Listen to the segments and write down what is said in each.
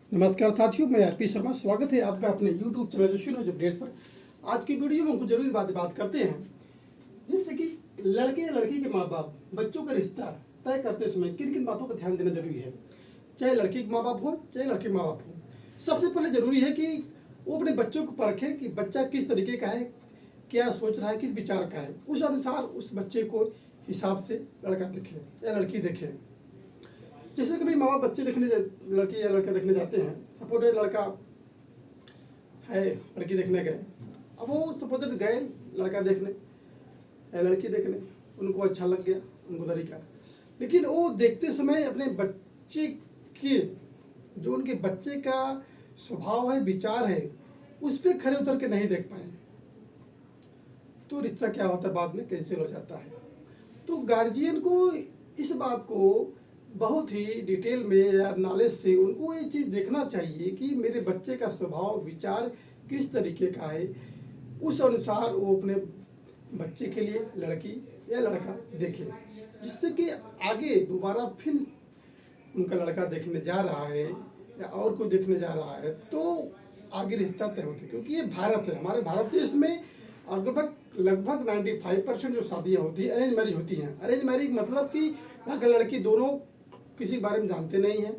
नमस्कार साथियों, मैं आरपी शर्मा। स्वागत है आपका अपने YouTube channel Joshi knowledge updates पर। आज की वीडियो में हम कुछ जरूरी बात करते हैं, जैसे कि लड़के या लड़की के माँ बाप बच्चों का रिश्ता तय करते समय किन किन बातों का ध्यान देना जरूरी है। चाहे लड़की के माँ बाप हो चाहे लड़के माँ बाप हो, सबसे पहले जरूरी है कि वो अपने बच्चों को परखें कि बच्चा किस तरीके का है, क्या सोच रहा है, किस विचार का है। उस अनुसार उस बच्चे को हिसाब से लड़का देखे या लड़की देखे। जैसे कभी माँ बाप बच्चे देखने लड़की या लड़का देखने जाते हैं, सपोज लड़का है लड़की देखने गए, अब वो सपोज गए लड़का देखने या लड़की देखने, उनको अच्छा लग गया उनको तरीका, लेकिन वो देखते समय अपने बच्चे के जो उनके बच्चे का स्वभाव है, विचार है, उस पर खड़े उतर के नहीं देख पाए, तो रिश्ता क्या होता है बाद में कैंसिल हो जाता है। तो गार्जियन को इस बात को बहुत ही डिटेल में या नॉलेज से उनको ये चीज़ देखना चाहिए कि मेरे बच्चे का स्वभाव विचार किस तरीके का है। उस अनुसार वो अपने बच्चे के लिए लड़की या लड़का देखे, जिससे कि आगे दोबारा फिर उनका लड़का देखने जा रहा है या और कोई देखने जा रहा है तो आगे रिश्ता तय होता है। क्योंकि ये भारत है, हमारे भारत देश में लगभग 95% जो शादियाँ होती है अरेंज मैरिज होती हैं। अरेंज मैरिज मतलब कि यहाँ लड़की दोनों किसी के बारे में जानते नहीं हैं।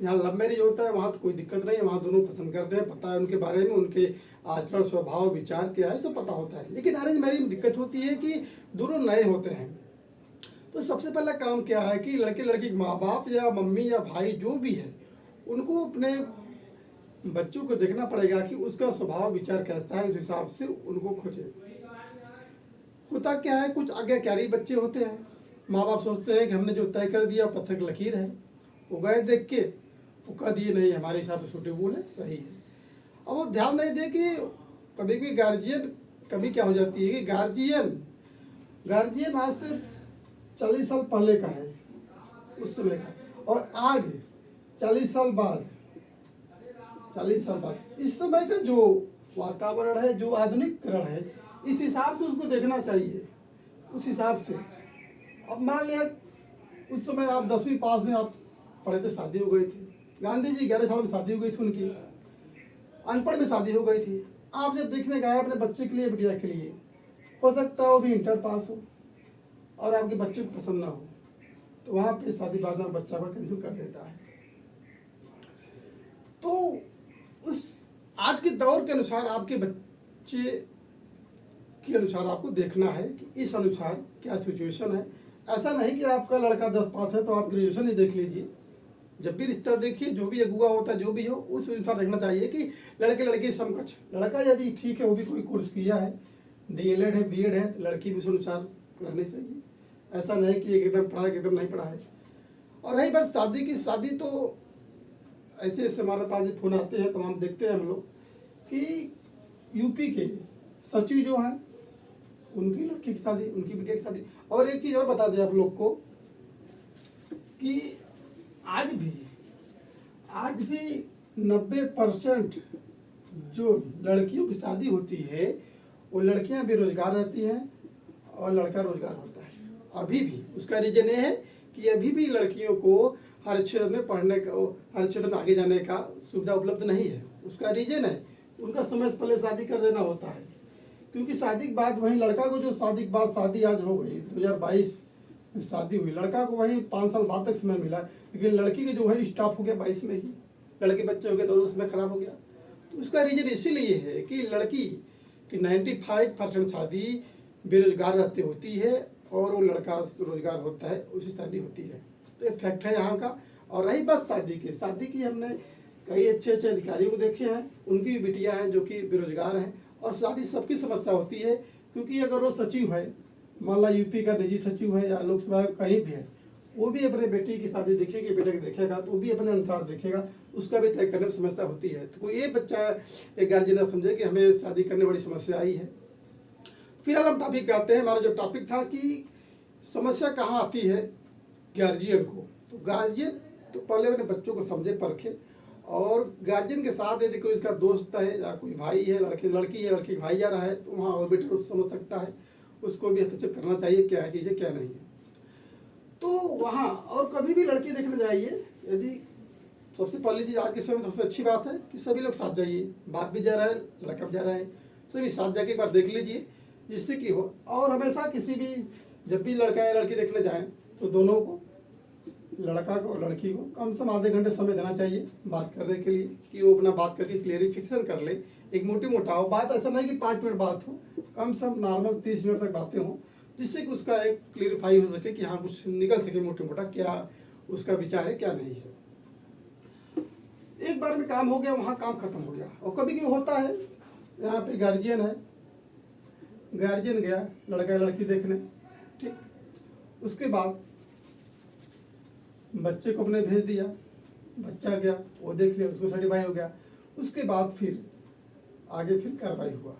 यहाँ लव मैरिज होता है, वहाँ तो कोई दिक्कत नहीं है, वहाँ दोनों पसंद करते हैं, पता है उनके बारे में, उनके आचरण स्वभाव विचार क्या है सब पता होता है। लेकिन अरेंज मैरिज में दिक्कत होती है कि दोनों नए होते हैं। तो सबसे पहला काम क्या है कि लड़के लड़की के माँ बाप या मम्मी या भाई जो भी है उनको अपने बच्चों को देखना पड़ेगा कि उसका स्वभाव विचार कैसा है, उस हिसाब से उनको खोजे। होता क्या है, कुछ आज्ञाकारी बच्चे होते हैं, माँ बाप सोचते हैं कि हमने जो तय कर दिया पत्थर की लकीर है, वो गए देख के वो कह दिए नहीं हमारे हिसाब से सूटेबल है, सही है। अब वो ध्यान नहीं दे कि कभी भी गार्जियन कभी क्या हो जाती है कि गार्जियन आज से 40 साल पहले का है उस समय का, और आज 40 साल बाद इस समय का जो वातावरण है, जो आधुनिकरण है, इस हिसाब से उसको देखना चाहिए। उस हिसाब से अब मान लिया उस समय आप 10वीं पास में आप पढ़े थे, शादी हो गई थी। गांधी जी 11 साल में शादी हो गई थी उनकी, अनपढ़ में शादी हो गई थी। आप जब देखने गए अपने बच्चे के लिए, बिटिया के लिए, हो सकता है वो भी इंटर पास हो और आपके बच्चे को पसंद ना हो, तो वहाँ पे शादी बाद में बच्चा को कैंसिल कर देता है। तो उस आज के दौर के अनुसार आपके बच्चे के अनुसार आपको देखना है कि इस अनुसार क्या सिचुएशन है। ऐसा नहीं कि आपका लड़का 10 पास है तो आप ग्रेजुएशन ही देख लीजिए। जब भी रिश्ता देखिए, जो भी अगुआ होता है, जो भी हो, उस अनुसार देखना चाहिए कि लड़के लड़के समकक्ष। लड़का यदि ठीक है, वो भी कोई कोर्स किया है, DLED है, BEd है, लड़की भी उस अनुसार करनी चाहिए। ऐसा नहीं कि एकदम पढ़ा है एकदम नहीं पढ़ा है। और रही बात शादी की, शादी तो ऐसे ऐसे हमारे पास फोन आते हैं, तमाम देखते हैं हम लोग कि यूपी के सचिव जो हैं उनकी लड़की की शादी, उनकी बेटी की शादी। और एक चीज़ और बता दें आप लोग को कि आज भी 90% जो लड़कियों की शादी होती है वो लड़कियां बेरोजगार रहती हैं और लड़का रोजगार होता है। अभी भी उसका रीजन ये है कि अभी भी लड़कियों को हर क्षेत्र में पढ़ने का, हर क्षेत्र में आगे जाने का सुविधा उपलब्ध नहीं है। उसका रीजन है उनका समय से पहले शादी कर देना होता है। क्योंकि शादी के बाद वहीं लड़का को, जो शादी के बाद शादी आज हो गई 2022 में शादी हुई, लड़का को वहीं 5 साल बाद तक समय मिला, लेकिन लड़की के जो है स्टॉप हो गया 22 में ही, लड़के बच्चे हो गए तो समय खराब हो गया। तो उसका रीजन इसीलिए है कि लड़की की 95% शादी बेरोजगार रहते होती है और वो लड़का रोजगार होता है, उसी शादी होती है। तो ये फैक्ट है यहाँ का। और रही बात शादी की हमने कई अच्छे अधिकारियों को देखे हैं, उनकी भी बिटियाँ हैं जो कि बेरोजगार हैं। और शादी सबकी समस्या होती है, क्योंकि अगर वो सचिव है, मान ला यूपी का निजी सचिव है या लोकसभा कहीं भी है, वो भी अपने बेटी की शादी देखेगी, बेटे की देखेगा तो वो भी अपने अनुसार देखेगा, उसका भी तय करने में समस्या होती है। तो कोई ये बच्चा एक गार्जियन ना समझे कि हमें शादी करने बड़ी समस्या आई है। फिलहाल हम टॉपिक पे आते हैं। हमारा जो टॉपिक था कि समस्या कहाँ आती है गार्जियन को। तो गार्जियन तो पहले अपने बच्चों को समझे, परखे, और गार्जियन के साथ यदि कोई इसका दोस्त है या कोई भाई है, लड़की है, लड़की भाई जा रहा है, तो वहाँ और बेटर उसको समझ सकता है, उसको भी हस्तक्षेप करना चाहिए क्या चीज़ है क्या नहीं है। तो वहाँ और कभी भी लड़की देखने जाइए, यदि सबसे पहली चीज़ आज के समय में सबसे अच्छी बात है कि सभी लोग साथ जाइए, बाप भी जा रहा है, लड़का भी जा रहा है, सभी साथ जाके एक बार देख लीजिए जिससे कि हो। और हमेशा किसी भी जब भी लड़का या लड़की देखने जाएं तो दोनों को, लड़का को और लड़की को कम से कम आधे घंटे समय देना चाहिए बात करने के लिए, कि वो अपना बात करके क्लियरिफिकेशन कर ले। एक मोटी मोटा हो बात, ऐसा नहीं कि 5 मिनट बात हो, कम से कम नॉर्मल 30 मिनट तक बातें हों, जिससे कि उसका एक क्लियरिफाई हो सके कि हाँ कुछ निकल सके मोटे मोटा क्या उसका विचार है क्या नहीं है। एक बार में काम हो गया, वहाँ काम खत्म हो गया। और कभी कभी होता है यहाँ पे गार्जियन है, गार्जियन गया लड़का लड़की देखने, ठीक, उसके बाद बच्चे को अपने भेज दिया, बच्चा गया वो देख लिया, उसको सर्टिफाई हो गया, उसके बाद फिर आगे फिर कार्रवाई हुआ।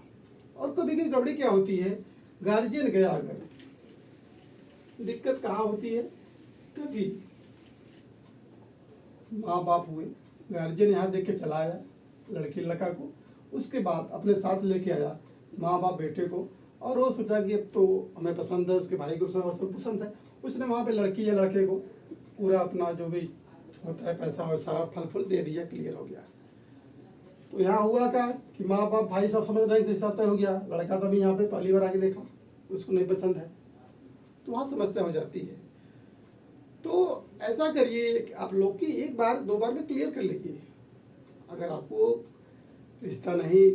और कभी कभी गड़बड़ी क्या होती है, गार्जियन गया अगर, दिक्कत कहाँ होती है, कभी माँ बाप हुए, गार्जियन यहाँ देख के चला आया लड़की लड़का को, उसके बाद अपने साथ लेके आया माँ बाप बेटे को, और वो सोचा कि अब तो हमें पसंद है, उसके भाई को पसंद और सबको पसंद है, उसने वहाँ पे लड़की या लड़के को पूरा अपना जो भी होता है पैसा वैसा फल फूल दे दिया, क्लियर हो गया। तो यहाँ हुआ क्या कि माँ बाप भाई सब समझ रहे रिश्ता तय हो गया, लड़का तो अभी यहाँ पे पहली बार आके देखा, उसको नहीं पसंद है, तो वहाँ समस्या हो जाती है। तो ऐसा करिए कि आप लोग की एक बार दो बार में क्लियर कर लीजिए। अगर आपको रिश्ता नहीं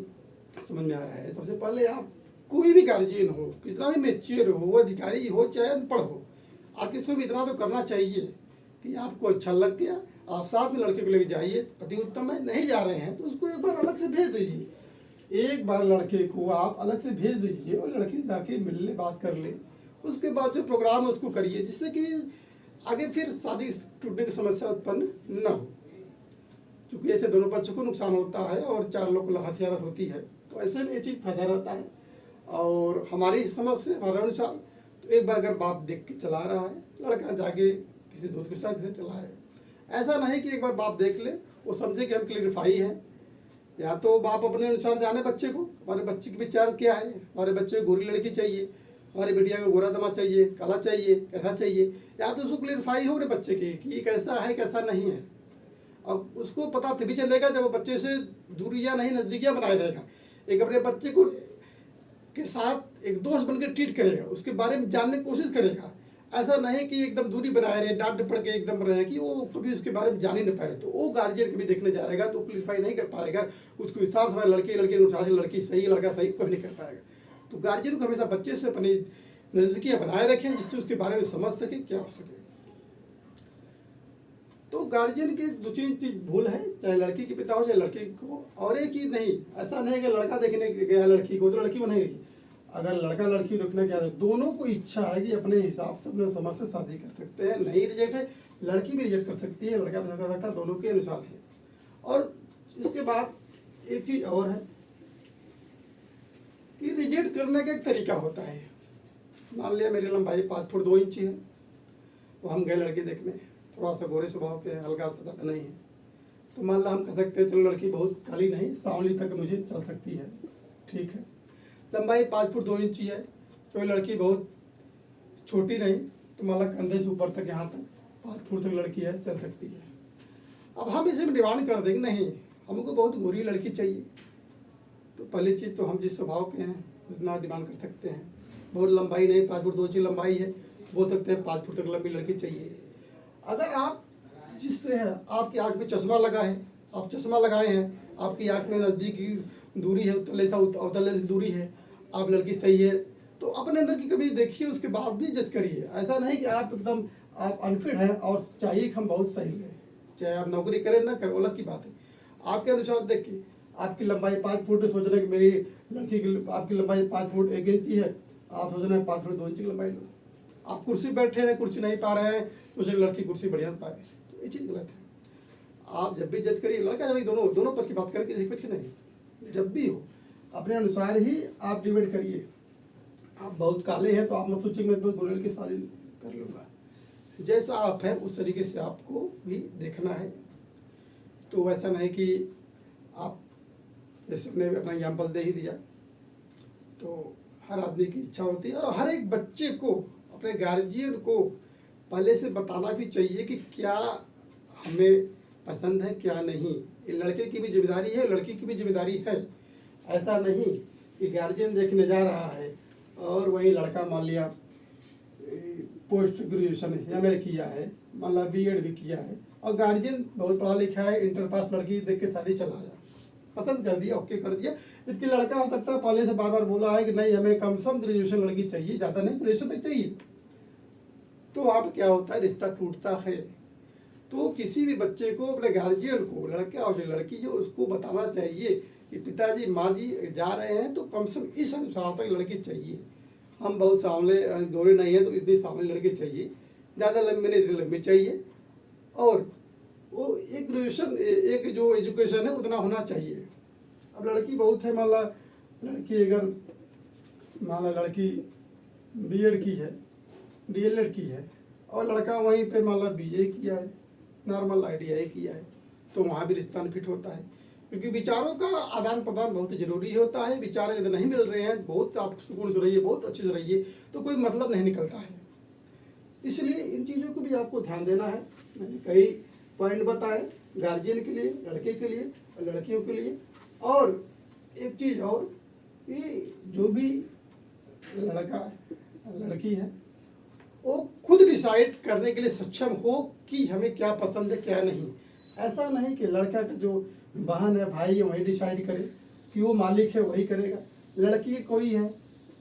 समझ में आ रहा है, सबसे पहले आप कोई भी गार्जियन हो, कितना भी मेच्योर हो, वो अधिकारी हो चाहे अनपढ़ हो, आपके समय इतना तो करना चाहिए कि आपको अच्छा लग गया, आप साथ में लड़के को लेके जाइए, अति उत्तम है। नहीं जा रहे हैं तो उसको एक बार अलग से भेज दीजिए, एक बार लड़के को आप अलग से भेज दीजिए और लड़की जाके मिल ले, बात कर ले, उसके बाद जो प्रोग्राम है उसको करिए, जिससे कि आगे फिर शादी टूटने की समस्या उत्पन्न न हो। क्योंकि ऐसे दोनों पक्षों को नुकसान होता है और 4 लोग को हथियारत होती है, तो ऐसे में ये चीज़ फायदा रहता है। और हमारी समझ से, हमारे अनुसार, तो एक बार अगर बाप देख के चला रहा है, लड़का जाके किसी दोस्त के साथ से चला है, ऐसा नहीं कि एक बार बाप देख ले वो समझे कि हम क्लियरिफाई हैं। या तो बाप अपने अनुसार जाने बच्चे को, हमारे बच्चे के विचार क्या है, हमारे बच्चे को गोरी लड़की चाहिए, हमारी बिटिया को गोरा दमा चाहिए, काला चाहिए, कैसा चाहिए, या तो उसको क्लियरिफाई हो अपने बच्चे के कि कैसा है कैसा नहीं है। अब उसको पता तभी चलेगा जब वो बच्चे से दूरियां नहीं नज़दीकियाँ बनाए रहेगा, एक अपने बच्चे को के साथ एक दोस्त बनकर ट्रीट करेगा, उसके बारे में जानने की कोशिश करेगा। ऐसा नहीं कि एकदम दूरी बनाए रहे, डांट पड़ के एकदम रहे कि वो कभी उसके बारे में जान ही नहीं पाए, तो वो गार्जियन कभी देखने जाएगा तो क्लियरिफाई नहीं कर पाएगा, उसको हिसाब से लड़के लड़के अनुसार से लड़की सही लड़का सही कभी नहीं कर पाएगा। तो गार्जियन को हमेशा बच्चे से अपनी नज़दीकियाँ बनाए रखें, जिससे उसके बारे में समझ सके क्या हो सके। तो गार्जियन की 2-3 चीज भूल है, चाहे लड़की के पिता हो चाहे लड़के को। और एक चीज़ नहीं, ऐसा नहीं कि लड़का देखने गया लड़की को तो लड़की बनेगी, अगर लड़का लड़की देखने गया है, दोनों को इच्छा है कि अपने हिसाब से अपने समझ से शादी कर सकते हैं, नहीं रिजेक्ट है, लड़की भी रिजेक्ट कर सकती है, लड़का भी कर सकता है, दोनों के अनुसार है। और इसके बाद एक चीज़ और है कि रिजेक्ट करने का एक तरीका होता है। मान लिया मेरी लंबाई 5 फुट 2 इंच है, तो हम गए लड़की देखने, थोड़ा सा गोरे स्वभाव के, हल्का सा ज़्यादा नहीं है, तो मान ला हम कह सकते हैं चलो लड़की बहुत काली नहीं, सांवली तक मुझे चल सकती है, ठीक है। लंबाई 5 फुट 2 इंच है, कोई लड़की बहुत छोटी नहीं, तो मान ला कंधे से ऊपर तक, यहाँ तक 5 फुट तक लड़की है, चल सकती है। अब हम इसे डिमांड कर देंगे नहीं हमको बहुत गोरी लड़की चाहिए, तो पहली चीज़ तो हम जिस स्वभाव के हैं उतना डिमांड कर सकते हैं। बहुत लंबाई नहीं, 5 फुट 2 इंच लंबाई है, बोल सकते हैं 5 फुट तक लंबी लड़की चाहिए। अगर आप जिससे है, आपकी आँख में चश्मा लगा है, आप चश्मा लगाए हैं, आपकी आँख में नज़दीक की दूरी है, उतले से अवतले से दूरी है, आप लड़की सही है, तो अपने अंदर की कभी देखिए, उसके बाद भी जज करिए। ऐसा नहीं कि आप एकदम आप अनफिट हैं और चाहिए कि हम बहुत सही हैं, चाहे आप नौकरी करें ना करें अलग की बात है, आपके अनुसार देखिए। आपकी लंबाई 5 फुट, सोच रहे हैं कि मेरी लड़की की आपकी लंबाई 5 फुट 1 इंच है, आप सोच रहे हैं 5 फुट 2 इंच की लंबाई लो। आप कुर्सी बैठे हैं, कुर्सी नहीं पा रहे हैं, सोच रहे लड़की कुर्सी बढ़िया पाए, तो ये चीज़ गलत है। आप जब भी जज करिए, लड़का लड़की दोनों पक्ष की बात करें, किसी पक्ष की नहीं, जब भी हो अपने अनुसार ही आप डिबेट करिए। आप बहुत काले हैं तो आप मत सोचिए मैं तो गोरे की शादी कर लूँगा, जैसा आप हैं उस तरीके से आपको भी देखना है। तो वैसा नहीं कि आप जैसे अपने अपना एग्जाम्पल दे ही दिया, तो हर आदमी की इच्छा होती है। और हर एक बच्चे को अपने गार्जियन को पहले से बताना भी चाहिए कि क्या हमें पसंद है क्या नहीं। ये लड़के की भी जिम्मेदारी है, लड़की की भी जिम्मेदारी है। ऐसा नहीं कि गार्जियन देखने जा रहा है और वही लड़का मान लिया पोस्ट ग्रेजुएशन MA किया है, मान ला B.Ed भी किया है, और गार्जियन बहुत पढ़ा लिखा है, इंटर पास लड़की देख के शादी चला आया, पसंद कर दिया, ओके कर दिया। जबकि लड़का हो सकता है पहले से बार बार बोला है कि नहीं हमें कम से कम ग्रेजुएशन लड़की चाहिए, ज़्यादा नहीं, ग्रेजुएशन तक चाहिए। तो वहाँ पर क्या होता है, रिश्ता टूटता है। तो किसी भी बच्चे को, अपने गार्जियन को, लड़का और जो लड़की जो, उसको बताना चाहिए कि पिताजी माँ जी जा रहे हैं तो कम से कम इस अनुसार तक लड़की चाहिए। हम बहुत सामने गोरे नहीं है तो इतनी सामने लड़की चाहिए, ज़्यादा लंबी नहीं, इतनी लंबी चाहिए, और वो एक ग्रेजुएशन, एक जो एजुकेशन है उतना होना चाहिए। अब लड़की बहुत है, मान ला लड़की अगर मान ला लड़की B.Ed की है, D.LED की है, और लड़का वहीं पे मान ला BA किया है, नॉर्मल ITI किया है, तो वहाँ भी रिश्ता नहीं फिट होता है। क्योंकि विचारों का आदान प्रदान बहुत ज़रूरी होता है। विचार यदि नहीं मिल रहे हैं, बहुत आप सुकून से रहिए, बहुत अच्छे से रहिए, तो कोई मतलब नहीं निकलता है। इसलिए इन चीज़ों को भी आपको ध्यान देना है। मैंने कई पॉइंट बताए, गार्जियन के लिए, लड़के के लिए, लड़कियों के लिए। और एक चीज़ और, कि जो भी लड़का लड़की है वो खुद डिसाइड करने के लिए सक्षम हो कि हमें क्या पसंद है क्या नहीं। ऐसा नहीं कि लड़का का जो बहन है, भाई है, वही डिसाइड करे, कि वो मालिक है वही करेगा। लड़की कोई है,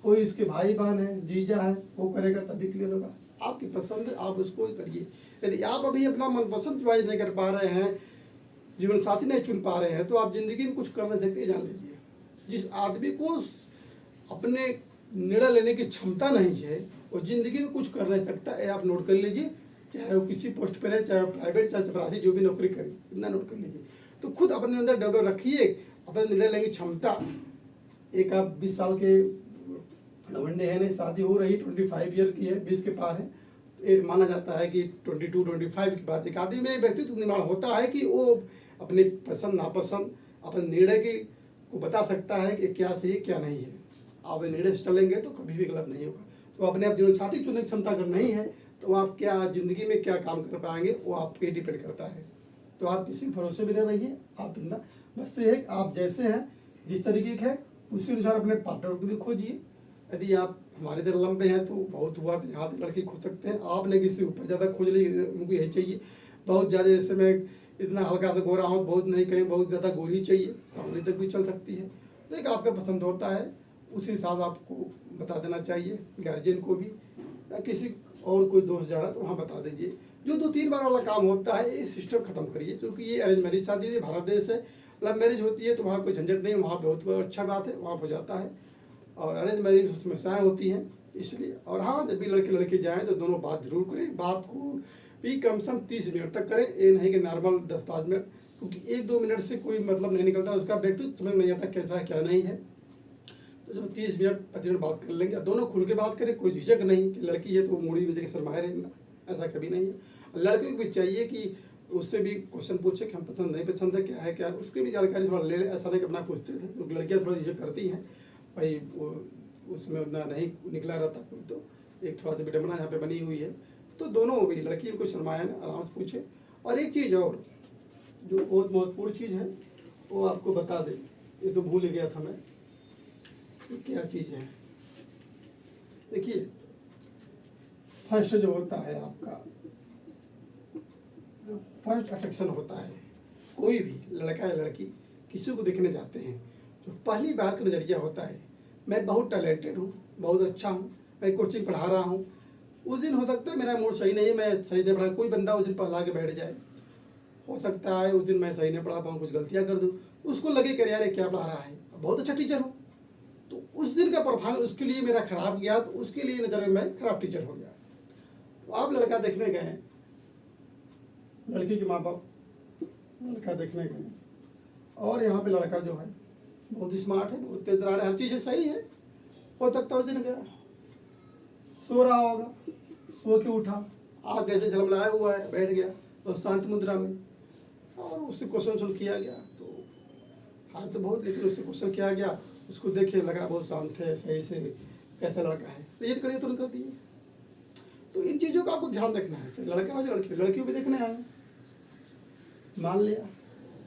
कोई उसके भाई बहन है, जीजा है, वो करेगा तभी क्लियर होगा। आपकी पसंद है, आप उसको ही करिए। यदि आप अभी अपना मनपसंद चॉइस नहीं कर पा रहे हैं, जीवन साथी नहीं चुन पा रहे हैं, तो आप जिंदगी में कुछ कर नहीं सकते, जान लीजिए। जिस आदमी को अपने निर्णय लेने की क्षमता नहीं है, वो जिंदगी में कुछ कर नहीं सकता। ये आप नोट कर लीजिए, चाहे वो किसी पोस्ट पर है, चाहे प्राइवेट, चाहे चपरासी, जो भी नौकरी करे, इतना नोट कर लीजिए। तो खुद अपने अंदर डेवलप रखिए अपने निर्णय लेने की क्षमता। एक आप 20 साल के लवंडे हैं, नहीं शादी हो रही, 25 ईयर की है, 20 के पार है, ये माना जाता है कि 22-25 की बात, एक आदमी में व्यक्तित्व निर्माण होता है कि वो अपने पसंद नापसंद, अपने निर्णय की को बता सकता है कि क्या सही है क्या नहीं है। आप निर्णय से चलेंगे तो कभी भी गलत नहीं होगा। तो अपने आप जीवन साथी चुनने की क्षमता अगर नहीं है, तो आप क्या जिंदगी में क्या काम कर पाएंगे, वो आप पे डिपेंड करता है। तो आप किसी भरोसे भी नहीं रहिए, आप इतना बस ये है कि आप जैसे हैं, जिस तरीके के हैं, उसी अनुसार अपने पार्टनर को भी खोजिए। यदि आप हमारे इधर लंबे हैं तो बहुत हुआ तो यहाँ तक लड़के खोज सकते हैं। आपने किसी ऊपर ज़्यादा खोज ली, मुझे यही चाहिए, बहुत ज़्यादा, जैसे मैं इतना हल्का सा गोरा हूँ, बहुत नहीं, कहीं बहुत ज़्यादा गोरी चाहिए, सामने तक भी चल सकती है। तो एक आपका पसंद होता है, उसी हिसाब आपको बता देना चाहिए, गार्जियन को भी, या किसी और कोई दोस्त जा रहा तो वहाँ बता दीजिए। जो 2-3 बार वाला काम होता है, ये सिस्टम खत्म करिए, क्योंकि ये अरेंज मैरिज शादी है, भारत देश है। लव मैरिज होती है तो वहाँ कोई झंझट नहीं, वहाँ बहुत अच्छा बात है, वहाँ हो जाता है। और अरेंज मैरिज में समस्याएँ होती हैं, इसलिए। और हाँ, जब भी लड़के लड़के जाएँ तो दोनों बात जरूर करें, बात को भी कम से कम 30 मिनट तक करें, ये नहीं कि नॉर्मल 10-5 मिनट, क्योंकि 1-2 मिनट से कोई मतलब नहीं निकलता, उसका व्यक्तित्व समझ नहीं आता कैसा है क्या नहीं है। तो जब 30 मिनट 25 मिनट बात कर लेंगे, दोनों खुल के बात करें, कोई झिझक नहीं कि लड़की है तो मुड़ी नीचे के शर्माए रहना, ऐसा कभी नहीं है। लड़के को भी चाहिए कि उससे भी क्वेश्चन पूछे कि हम पसंद नहीं पसंद है क्या है क्या, उसकी भी जानकारी थोड़ा ले ले, ऐसा नहीं कि अपना पूछते हैं, क्योंकि लड़कियाँ थोड़ा झिझक करती हैं भाई, वो उसमें उतना नहीं निकला रहता कोई, तो एक थोड़ा सा विडम्बना यहाँ पे बनी हुई है। तो दोनों भी, लड़की को शर्माया ना, आराम से पूछे। और एक चीज़ और जो बहुत महत्वपूर्ण चीज़ है वो आपको बता दें, ये तो भूल गया था मैं, क्या चीज़ है। देखिए, फर्स्ट जो होता है आपका, फर्स्ट अट्रैक्शन होता है, कोई भी लड़का या लड़की किसी को देखने जाते हैं, जो पहली बार का नज़रिया होता है, मैं बहुत टैलेंटेड हूँ, बहुत अच्छा हूँ, मैं कोचिंग पढ़ा रहा हूँ। उस दिन हो सकता है मेरा मूड सही नहीं है, मैं सही नहीं पढ़ा, कोई बंदा उस दिन पहला के बैठ जाए, हो सकता है उस दिन मैं सही नहीं पढ़ा पाऊँ, कुछ गलतियाँ कर दूँ, उसको लगे कि यार क्या पढ़ा रहा है, बहुत अच्छा टीचर हूँ, तो उस दिन का परफॉर्मेंस उसके लिए मेरा खराब गया, तो उसके लिए नज़र में मैं खराब टीचर हो गया। तो आप लड़का देखने गए हैं, लड़की के माँ बाप लड़का देखने गए, और यहाँ पे लड़का जो है बहुत स्मार्ट है, बहुत तेज है, हर चीज़ सही है, हो सकता है उस दिन गया, सो रहा होगा, सो के उठा, आग ऐसे झलमलाया हुआ है, बैठ गया तो शांत मुद्रा में, और उससे क्वेश्चन किया गया, तो हाँ तो बहुत, लेकिन उससे क्वेश्चन किया गया, उसको देखे लगा बहुत शांत है, सही से कैसा लड़का है, रिएक्ट करिए तुरंत कर दिए। तो इन चीज़ों का आपको ध्यान रखना है, लड़का हो या लड़की, लड़कियों भी देखने आए, मान लिया।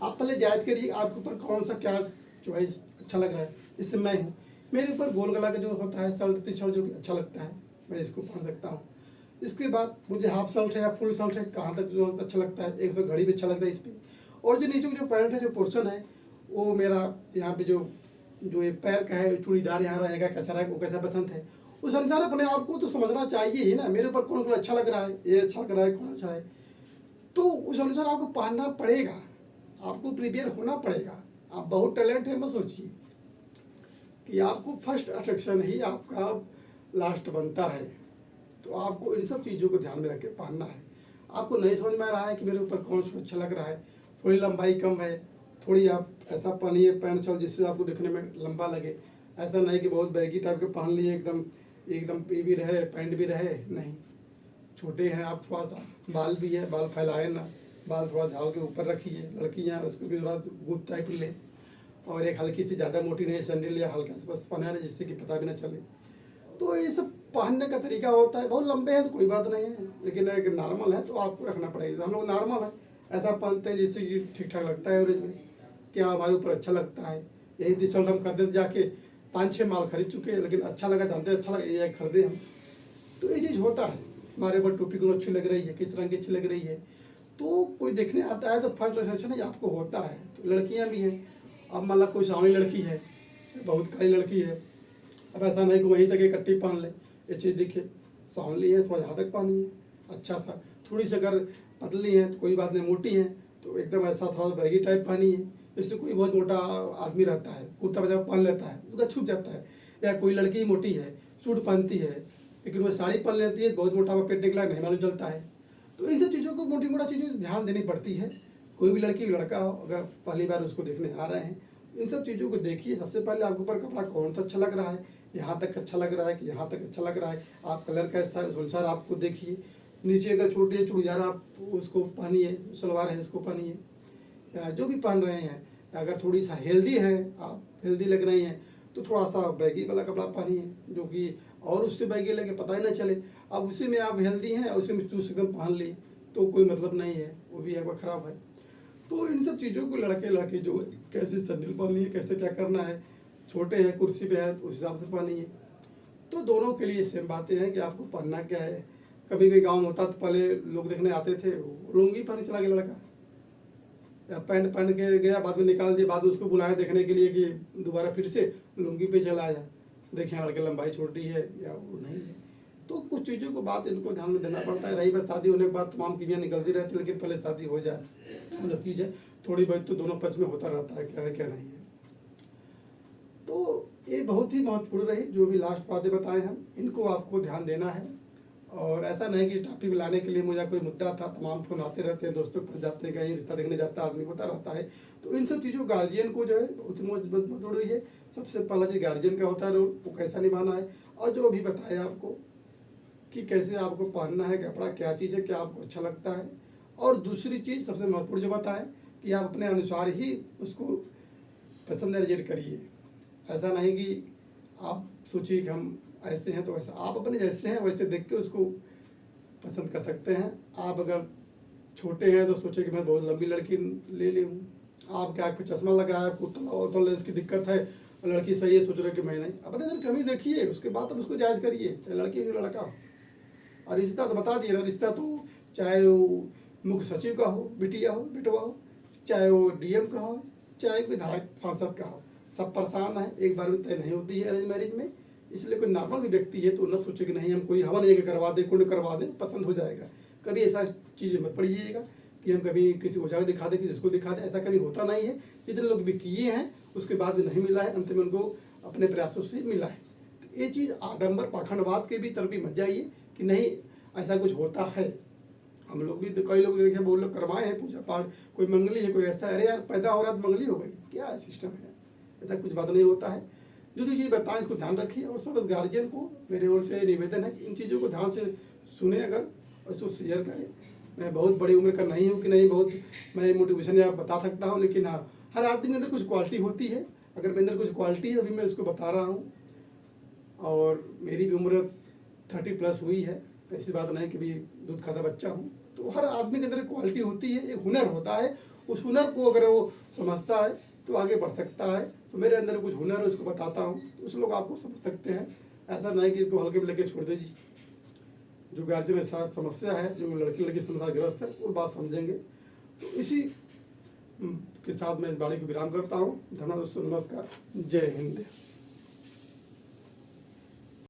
आप पहले जायज़ करिए आपके ऊपर कौन सा क्या चॉइस अच्छा लग रहा है। इससे मैं हूँ, मेरे ऊपर गोल गला का जो होता है शर्ट टी शर्ट जो कि अच्छा लगता है, मैं इसको पहन सकता हूँ। इसके बाद मुझे हाफ शर्ट है या फुल शर्ट है, कहाँ तक जो अच्छा लगता है, एक तो घड़ी भी अच्छा लगता है इस पर। और जो नीचे जो पैंट है, जो पोर्शन है, वो मेरा यहाँ पे जो जो ये पैर का है चूड़ीदार यहाँ रहेगा, कैसा रहेगा, वो कैसा पसंद है, उस अनुसार अपने आप को तो समझना चाहिए ही ना। मेरे ऊपर कौन कौन अच्छा लग रहा है, ये अच्छा लग रहा है, कौन अच्छा है, तो उस अनुसार आपको पहनना पड़ेगा, आपको प्रिपेयर होना पड़ेगा। आप बहुत टैलेंट है मत सोचिए कि आपको फर्स्ट अट्रैक्शन ही आपका लास्ट बनता है। तो आपको इन सब चीज़ों को ध्यान में रख के पहनना है। आपको नहीं समझ में आ रहा है कि मेरे ऊपर कौन सा अच्छा लग रहा है, थोड़ी लंबाई कम है, थोड़ी आप ऐसा पहनिए पैंट शर्ट जिससे आपको दिखने में लंबा लगे। ऐसा नहीं कि बहुत बैगी टाइप के पहन लिए एकदम एकदम ये भी रहे पैंट भी रहे, नहीं। छोटे हैं आप, थोड़ा सा बाल भी है, बाल फैलाए ना, बाल थोड़ा झाड़ के ऊपर रखिए। लड़कियाँ उसको भी थोड़ा गुद टाइप लें, और एक हल्की सी ज़्यादा मोटी नहीं सैंडल या हल्का सा बस पहना है जिससे कि पता भी ना चले। तो ये सब पहनने का तरीका होता है। बहुत लंबे हैं तो कोई बात नहीं है, लेकिन एक नॉर्मल है तो आपको रखना पड़ेगा। हम लोग नॉर्मल है, ऐसा पहनते हैं जिससे कि ठीक ठाक लगता है एवरेज में, क्या हमारे ऊपर अच्छा लगता है। यही टी शर्ट हम खरीदे जाके 5-6 माल खरीद चुके हैं, लेकिन अच्छा लगा, जानते अच्छा लगा, ये खरीदे हम। तो ये चीज़ होता है। हमारे ऊपर टोपी को अच्छी लग रही है, किस रंग की अच्छी लग रही है, तो कोई देखने आता है तो फर्स्ट रिएक्शन ही आपको होता है। तो लड़कियां भी हैं, अब मान ला कोई सांवली लड़की है, बहुत काली लड़की है, अब ऐसा नहीं कि वहीं तक एक कट्टी पहन ले, ये चीज़ दिखे, सांवली है थोड़ा यहाँ तक पहनिए अच्छा सा। थोड़ी सी अगर पतली है तो कोई बात नहीं, मोटी है तो एकदम ऐसा थोड़ा बैगी टाइप पहनिए। जैसे कोई बहुत मोटा आदमी रहता है, कुर्ता पजामा पहन लेता है, उसका छूट जाता है। या कोई लड़की मोटी है, सूट पहनती है, लेकिन वह साड़ी पहन लेती है, बहुत मोटा पेट निकला नहीं मालूम चलता है। तो इन सब चीज़ों को, मोटी मोटा चीज़ों ध्यान देनी पड़ती है। कोई भी लड़की लड़का हो, अगर पहली बार उसको देखने आ रहे हैं, इन सब चीज़ों को देखिए। सबसे पहले आपके ऊपर कपड़ा कौन सा अच्छा लग रहा है, यहाँ तक अच्छा लग रहा है कि यहाँ तक अच्छा लग रहा है, आप कलर कैसा है उस अनुसार आपको देखिए। नीचे अगर छोटी है चूड़ीदार, आप उसको पहनिए, सलवार है इसको पहनिए, या जो भी पहन रहे हैं। अगर थोड़ी सा हेल्दी है, आप हेल्दी लग रही हैं, तो थोड़ा सा बैगी वाला कपड़ा पहनिए जो कि और उससे बैगी लगे, पता ही ना चले। अब उसी में आप हेल्दी हैं और उसी में चूस एकदम पहन ली तो कोई मतलब नहीं है, वो भी एक बार ख़राब है। तो इन सब चीज़ों को लड़के जो कैसे सैंडल पहननी है, कैसे क्या करना है, छोटे हैं कुर्सी पे है उस हिसाब से पहनी है। तो दोनों के लिए सेम बातें हैं कि आपको पहनना क्या है। कभी कभी गाँव होता तो पहले लोग देखने आते थे, लुंगी पहन चला गया लड़का, या पैंट पहन के गया, बाद में निकाल दिया, बाद में उसको बुलाया देखने के लिए कि दोबारा फिर से लुंगी पे चला आया, देखें लड़के लंबाई छोटी है या वो नहीं है। तो कुछ चीज़ों को बात इनको ध्यान में देना पड़ता है। रही बात शादी होने के बाद तमाम चीज़ें निकलती रहती है, लेकिन पहले शादी हो जाए मतलब चीज़ें थोड़ी बहुत तो दोनों पक्ष में होता रहता है, क्या है क्या नहीं है। तो ये बहुत ही महत्वपूर्ण रही जो भी लास्ट बातें बताए हम, इनको आपको ध्यान देना है। और ऐसा नहीं कि टॉपिक लाने के लिए मुझे कोई मुद्दा था, तमाम फोन आते रहते हैं, दोस्तों के पास जाते हैं, कहीं रिश्ता देखने जाता आदमी होता रहता है। तो इन सब चीज़ों गार्जियन को जो है बहुत जरूरी है। सबसे पहला चीज़ गार्जियन का होता है रोल, वो कैसा निभाना है। और जो अभी बताया आपको कि कैसे आपको पहनना है, कपड़ा क्या चीज़ है, क्या आपको अच्छा लगता है। और दूसरी चीज़ सबसे महत्वपूर्ण जो बताएं कि आप अपने अनुसार ही उसको पसंद रिजेक्ट करिए। ऐसा नहीं कि आप सोचिए कि हम ऐसे हैं तो वैसा, आप अपने जैसे हैं वैसे देख के उसको पसंद कर सकते हैं। आप अगर छोटे हैं तो सोचे कि मैं बहुत लंबी लड़की ले ली हूँ, आपके आँख पे चश्मा लगा है, आपको तो लेंस की दिक्कत है, और लड़की सही है, सोच रहे कि मैं नहीं। अपने अंदर कमी देखिए, उसके बाद अब उसको जायज़ करिए, चाहे लड़की हो लड़का हो। और रिश्ता तो बता दिए ना, रिश्ता तो चाहे वो मुख्य सचिव का हो, बिटिया हो, बिटवा हो, चाहे वो डीएम का हो, चाहे विधायक सांसद का हो, सब परेशान है, एक बार में तय नहीं होती है अरेंज मैरिज में। इसलिए कोई नॉर्मल भी व्यक्ति है तो न सोचे कि नहीं हम कोई हवन एक करवा दें, कुंड करवा दें, पसंद हो जाएगा। कभी ऐसा चीज़ मत पड़िएगा कि हम कभी किसी ओझा को दिखा दें, किसी को दिखा दें, ऐसा कभी होता नहीं है। जितने लोग भी किए हैं उसके बाद भी नहीं मिला है, अंत में उनको अपने प्रयासों से मिला है। तो ये चीज़ आडंबर पाखंडवाद के भी तरफ भी मत जाइए कि नहीं ऐसा कुछ होता है। हम लोग भी कई लोग देखे, बहुत लोग करवाए हैं पूजा पाठ, कोई मंगली है, कोई ऐसा, अरे यार पैदा हो रहा तो मंगली हो गई, क्या सिस्टम है, ऐसा कुछ बात नहीं होता है। जो चीज़ बताएं इसको ध्यान रखिए। और सब गार्जियन को मेरे ओर से निवेदन है कि इन चीज़ों को ध्यान से सुने, अगर उसको शेयर करें। मैं बहुत बड़ी उम्र का नहीं हूँ कि नहीं बहुत मैं मोटिवेशन या बता सकता हूँ, लेकिन हाँ हर आदमी के अंदर कुछ क्वालिटी होती है। अगर मेरे अंदर कुछ क्वालिटी है अभी मैं उसको बता रहा हूँ। और मेरी भी उम्र 30+ हुई है, ऐसी बात नहीं कि भी दूध खाता बच्चा हूँ। तो हर आदमी के अंदर क्वालिटी होती है, एक हुनर होता है, उस हुनर को अगर वो समझता है तो आगे बढ़ सकता है। तो मेरे अंदर कुछ हुनर है उसको बताता हूँ, तो उस लोग आपको समझ सकते हैं। ऐसा नहीं कि इसको हल्के में लेके छोड़ दीजिए। जो गार्जियन के साथ समस्या है, जो लड़की लड़की समस्या ग्रस्त है, वो बात समझेंगे। तो इसी के साथ मैं इस बाड़ी को विराम करता हूँ। धन्यवाद दोस्तों, नमस्कार, जय हिंद।